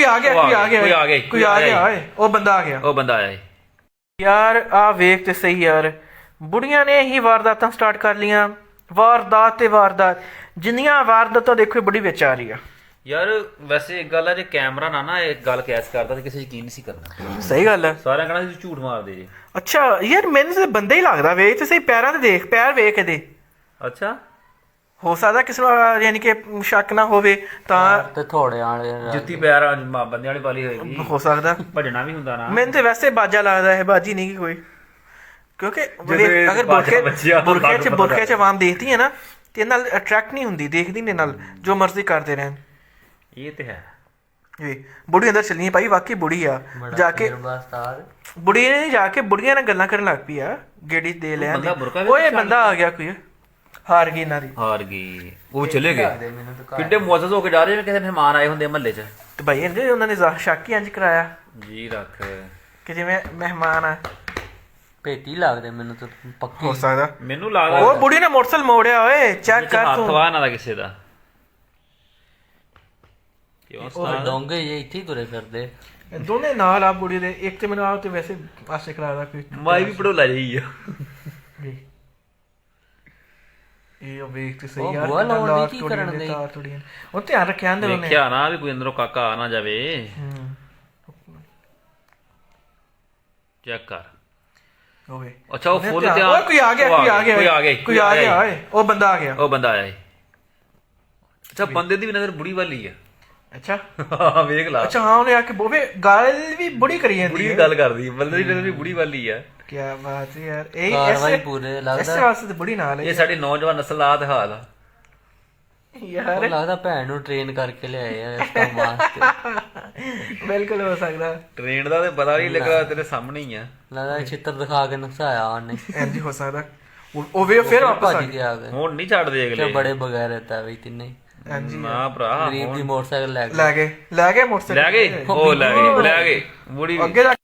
ਕੋਈ ਆ ਗਿਆ ਓਏ ਉਹ ਬੰਦਾ ਆਇਆ ਯਾਰ ਆ ਵੇਖ ਤੇ ਸਹੀ ਯਾਰ ਬੁੜੀਆਂ ਨੇ ਹੀ ਵਾਰਦਾਤਾਂ ਸਟਾਰਟ ਕਰ ਲੀਆਂ ਵਾਰਦਾਤ ਤੇ ਵਾਰਦਾਤ ਜਿੰਨੀਆਂ ਵਾਰਦਾਤਾਂ ਦੇਖੋ ਬੜੀ ਵਿੱਚ ਆ ਰਹੀ ਆ ਯਾਰ ਵੈਸੇ ਇੱਕ ਗੱਲ ਆ ਜੇ ਕੈਮਰਾ ਨਾ ਇਹ ਗੱਲ ਕੈਚ ਕਰਦਾ ਤੇ ਕਿਸੇ ਯਕੀਨ ਨਹੀਂ ਸੀ ਕਰਨਾ ਸਹੀ ਗੱਲ ਹੈ ਸਾਰਿਆਂ ਕਹਿਣਾ ਤੁਸੀਂ ਝੂਠ ਮਾਰਦੇ ਜੇ ਅੱਛਾ ਯਾਰ ਮੈਨੂੰ ਤਾਂ ਬੰਦਾ ਹੀ ਲੱਗਦਾ ਵੇਖ ਤੇ ਸਹੀ ਪੈਰਾਂ ਤੇ ਦੇਖ ਪੈਰ ਵੇਖ ਇਹਦੇ ਅੱਛਾ ਹੋ ਸਕਦਾ ਕਿਸੇ ਨੂੰ ਯਾਨੀ ਕਿ ਸ਼ੱਕ ਨਾ ਹੋਵੇ ਤਾਂ ਤੇ ਥੋੜੇ ਵਾਲੇ ਜੁੱਤੀ ਪੈਰ ਬੰਦੇ ਵਾਲੀ ਪਾਲੀ ਹੋਏਗੀ ਹੋ ਸਕਦਾ ਭਜਣਾ ਵੀ ਹੁੰਦਾ ਨਾ ਮੈਨੂੰ ਤੇ ਵੈਸੇ ਬਾਜਾ ਲੱਗਦਾ ਹੈ ਬਾਜੀ ਨਹੀਂ ਕੋਈ ਕਿਉਂਕਿ ਅਗਰ ਬੁਰਖੇ ਚ ਆਵਾਮ ਦੇਖਦੀ ਹੈ ਨਾ ਤੇ ਨਾਲ ਅਟਰੈਕਟ ਨਹੀਂ ਹੁੰਦੀ ਦੇਖਦੀ ਨੇ ਨਾਲ ਜੋ ਮਰਜ਼ੀ ਕਰਦੇ ਰਹਿਣ ਇਹ ਤੇ ਹੈ ਇਹ ਬੁੜੀ ਅੰਦਰ ਚੱਲਣੀ ਭਾਈ ਵਾਕਈ ਬੁੜੀ ਆ ਜਾ ਕੇ ਬੁੜੀ ਨੇ ਜਾ ਕੇ ਬੁੜੀਆਂ ਨਾਲ ਗੱਲਾਂ ਕਰਨ ਲੱਗ ਪਈ ਆ ਗੇੜੀ ਦੇ ਲਿਆ ਓਏ ਬੰਦਾ ਆ ਗਿਆ ਕੋਈ ਹਾਰ ਗਈ ਇਹਨਾਂ ਦੀ ਹਾਰ ਗਈ ਉਹ ਚਲੇ ਗਏ ਕਿੱਡੇ ਮੁਅੱਜ਼ਜ਼ ਹੋ ਕੇ ਜਾ ਰਹੇ ਨੇ ਕਿਸੇ ਮਹਿਮਾਨ ਆਏ ਹੁੰਦੇ ਮਹੱਲੇ 'ਚ ਤੇ ਭਾਈ ਇਹਨੇ ਉਹਨਾਂ ਨੇ ਸ਼ੱਕ ਹੀ ਇੰਜ ਕਰਾਇਆ ਜੀ ਰੱਖ ਕਿ ਜਿਵੇਂ ਮਹਿਮਾਨ ਆ ਭੇਤੀ ਲੱਗਦੇ ਮੈਨੂੰ ਤਾਂ ਪੱਕੀ ਹੋ ਸਕਦਾ ਮੈਨੂੰ ਲੱਗਦਾ ਉਹ ਬੁੜੀ ਨੇ ਮੋਟਰਸਾਈਕਲ ਮੋੜਿਆ ਓਏ ਚੈੱਕ ਕਰ ਤੂੰ ਹੱਥ ਨਾ ਕਿਸੇ ਦਾ ਉਹ ਡੋਂਗੇ ਜੇ ਇੱਥੇ ਤੁਰੇ ਫਿਰਦੇ ਦੋਨੇ ਨਾਲ ਆ ਬੁੜੀ ਦੇ ਇੱਕ ਤੇ ਮੈਨੂੰ ਆ ਤੇ ਵੈਸੇ ਪਾਸੇ ਕਰਾਦਾ ਕੋਈ ਮਾਈ ਵੀ ਪੜੋਲਾ ਜਾਈ ਆ ਇਹ ਵੇਖ ਤੇ ਸਹੀ ਯਾਰ ਕੀ ਕਰਨ ਦੇ ਉਹ ਧਿਆਨ ਰੱਖਿਆ ਅੰਦਰ ਉਹਨੇ ਵੇਖਿਆ ਨਾ ਵੀ ਕੋਈ ਅੰਦਰੋਂ ਕਾਕਾ ਆ ਨਾ ਜਾਵੇ ਚੈੱਕ ਕਰ ਓਏ ਅੱਛਾ ਉਹ ਫੁੱਲ ਤੇ ਓਏ ਕੋਈ ਆ ਗਿਆ ਓਏ ਉਹ ਬੰਦਾ ਆਇਆ ਅੱਛਾ ਬੰਦੇ ਦੀ ਵੀ ਨਜ਼ਰ ਬੁੜੀ ਵਾਲੀ ਆ ਅੱਛਾ ਹਾਂ ਵੇਖ ਲਾ ਅੱਛਾ ਹਾਂ ਉਹਨੇ ਆ ਕੇ ਬੋਵੇ ਗੱਲ ਵੀ ਬੜੀ ਕਰੀ ਜਾਂਦੀ ਬੁੜੀ ਗੱਲ ਕਰਦੀ ਬੰਦੇ ਦੀ ਨਜ਼ਰ ਵੀ ਬੁੜੀ ਵਾਲੀ ਆ ਕੀ ਬਾਤ ਹੈ ਯਾਰ ਇਹ ਐਸੇ ਪੂਰੇ ਲੱਗਦਾ ਇਸ ਵਾਸਤੇ ਤੇ ਬੁੜੀ ਨਾਲ ਹੈ ਇਹ ਸਾਡੀ ਨੌਜਵਾਨ ਨਸਲ ਆ ਤੇ ਹਾਲ ਆ ਯਾਰ ਲੱਗਦਾ ਭੈਣ ਨੂੰ ਟ੍ਰੇਨ ਕਰਕੇ ਲਿਆਏ ਆ ਇਸ ਕੰਮ ਵਾਸਤੇ ਬਿਲਕੁਲ ਹੋ ਸਕਦਾ ਟ੍ਰੇਨ ਦਾ ਤੇ ਪਤਾ ਨਹੀਂ ਲੱਗਾ ਤੇਰੇ ਸਾਹਮਣੇ ਹੀ ਆ ਲੱਗਦਾ ਚਿੱਤਰ ਦਿਖਾ ਕੇ ਨਸਾਇਆ ਉਹਨੇ ਇੰਜ ਹੋ ਸਕਦਾ ਉਹ ਵੇ ਫਿਰ ਵਾਪਸ ਆ ਗਿਆ ਹੁਣ ਨਹੀਂ ਛੱਡਦੇ ਅਗਲੇ ਬੜੇ ਬਗੈਰ ਰਹਿਤਾ ਵੀ ਤਿੰਨੇ ਹਾਂਜੀ ਨਾ ਭਰਾ ਗਰੀਬ ਦੀ ਮੋਟਰਸਾਈਕਲ ਲੈ ਗਏ ਮੋਟਰਸਾਈਕਲ ਲੈ ਗਏ ਉਹ ਲੈ ਗਏ ਬੁੜੀ ਅੱਗੇ